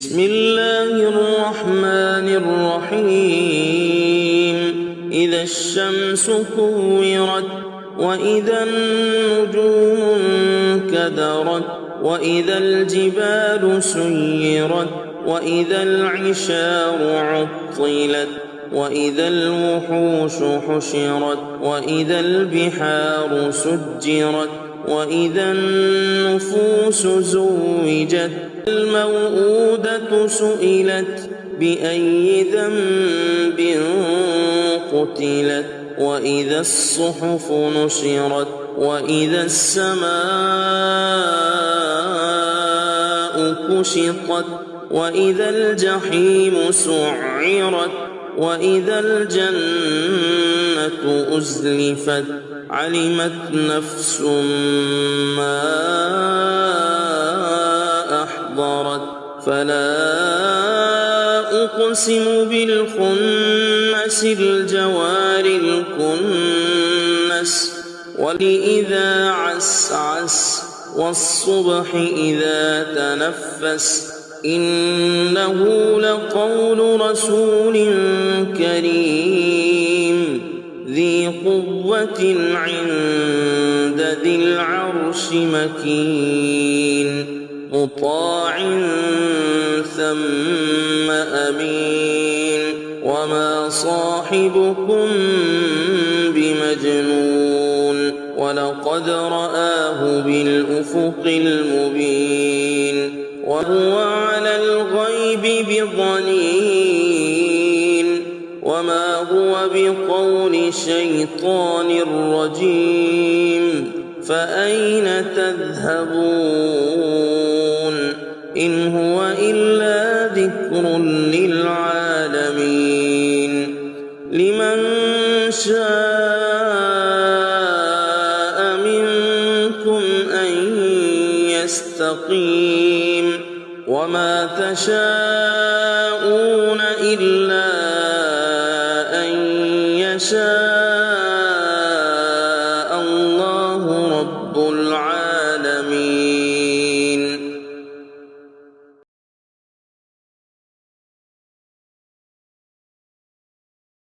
بسم الله الرحمن الرحيم. إذا الشمس كورت وإذا النجوم انكدرت وإذا الجبال سيرت وإذا العشار عطلت وإذا الوحوش حشرت وإذا البحار سجرت وإذا النفوس زوجت الموءودة سئلت بأي ذنب قتلت وإذا الصحف نشرت وإذا السماء كشطت وإذا الجحيم سعرت وإذا الجنة أزلفت علمت نفس ما أحضرت فلا أقسم بالخنس الجوار الكنس والإذا عسعس والصبح إذا تنفس إنه لقول رسول كريم ذي قوة عند ذي العرش مكين مطاع ثم أمين وما صاحبكم بمجنون ولقد رآه بالأفق المبين وهو على الغيب بضنين وما هو بقول شيطان رجيم فأين تذهبون إن هو إلا ذكر للعالمين لمن شاء منكم أن يستقيم وما تشاءون إلا أن يشاء الله رب العالمين.